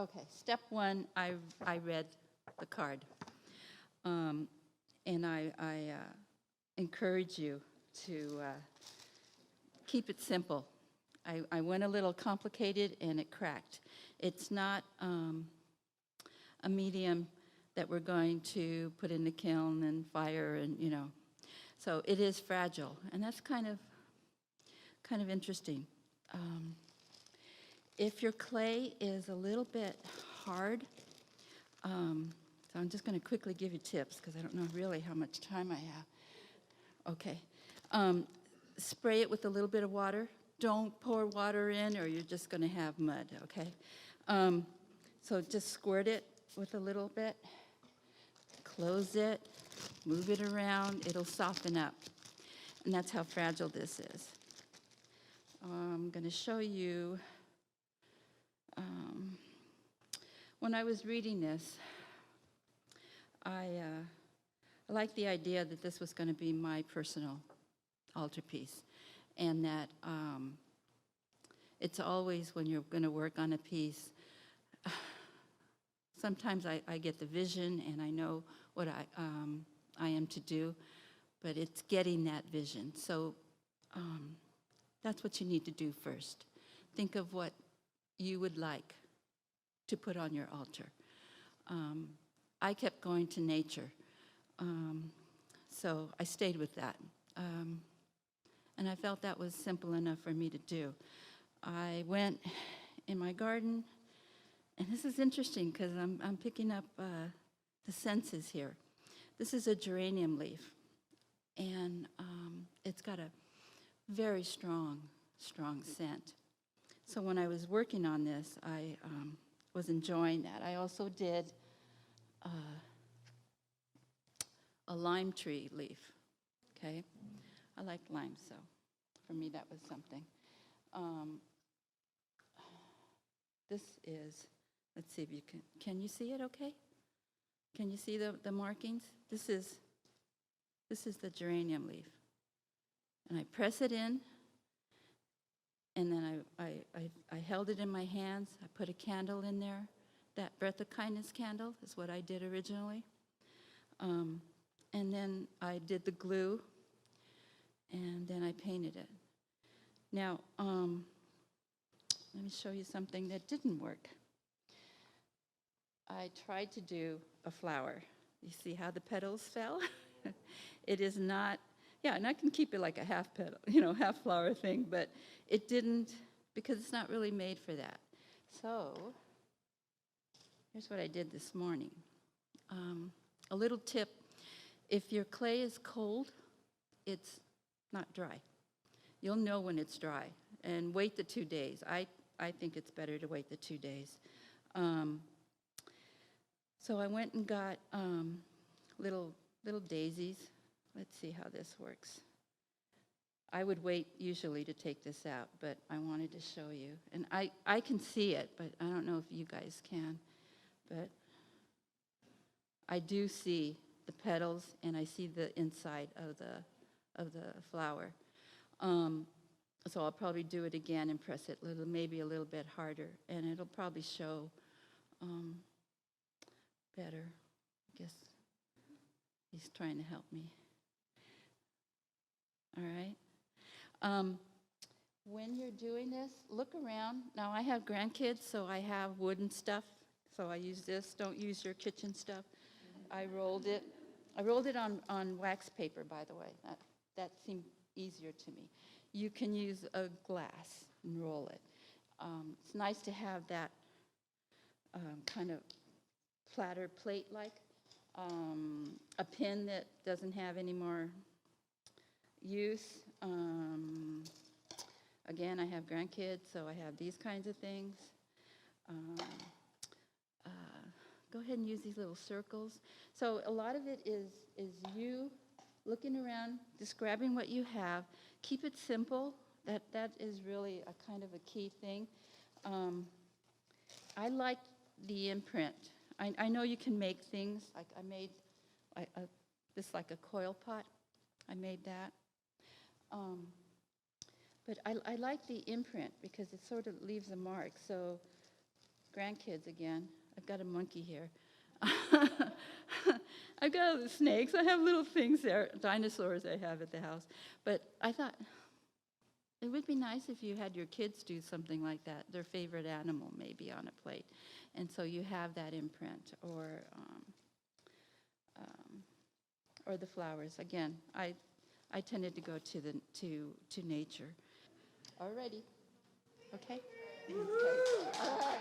Okay, step one, I read the card. And I encourage you to keep it simple. I went a little complicated and it cracked. It's not a medium that we're going to put in the kiln and fire and, So it is fragile, and that's kind of interesting. If your clay is a little bit hard, so I'm just going to quickly give you tips because I don't know really how much time I have. Okay. Spray it with a little bit of water. Don't pour water in or you're just going to have mud, okay? So just squirt it with a little bit. Close it. Move it around. It'll soften up. And that's how fragile this is. I'm going to show you. When I was reading this, I liked the idea that this was going to be my personal altarpiece, and that it's always when you're going to work on a piece, sometimes I get the vision and I know what I am to do, but it's getting that vision. So that's what you need to do first. Think of what you would like to put on your altar. I kept going to nature, so I stayed with that. And I felt that was simple enough for me to do. I went in my garden, and this is interesting because I'm picking up the senses here. This is a geranium leaf, and it's got a very strong scent. So when I was working on this, I was enjoying that. I also did a lime tree leaf, okay? I like lime, so for me that was something. This is, let's see if you can you see it okay? Can you see the markings? This is the geranium leaf. And I press it in, and then I held it in my hands. I put a candle in there. That Breath of Kindness candle is what I did originally. And then I did the glue, and then I painted it. Now, let me show you something that didn't work. I tried to do a flower. You see how the petals fell? It is not, yeah, and I can keep it like a half petal, half flower thing, but it didn't, because it's not really made for that. So, here's what I did this morning. A little tip, if your clay is cold, it's not dry. You'll know when it's dry, and wait the 2 days. I think it's better to wait the 2 days. So I went and got little daisies. Let's see how this works. I would wait usually to take this out, but I wanted to show you. And I can see it, but I don't know if you guys can. But I do see the petals, and I see the inside of the flower. So I'll probably do it again and press it maybe a little bit harder, and it'll probably show better. I guess he's trying to help me. All right. When you're doing this, look around. Now, I have grandkids, so I have wooden stuff. So I use this. Don't use your kitchen stuff. I rolled it. I rolled it on wax paper, by the way. That seemed easier to me. You can use a glass and roll it. It's nice to have that kind of platter plate-like. A pin that doesn't have any more use. Again, I have grandkids, so I have these kinds of things. Go ahead and use these little circles. So a lot of it is you looking around, describing what you have. Keep it simple. That is really a kind of a key thing. I like the imprint. I know you can make things. Like I made this like a coil pot. I made that. But I like the imprint because it sort of leaves a mark. So grandkids again. I've got a monkey here. I've got little snakes. I have little things there, dinosaurs I have at the house. But I thought it would be nice if you had your kids do something like that, their favorite animal maybe on a plate. And so you have that imprint, or the flowers. Again, I tended to go to nature. Alrighty. Okay? Okay. All right.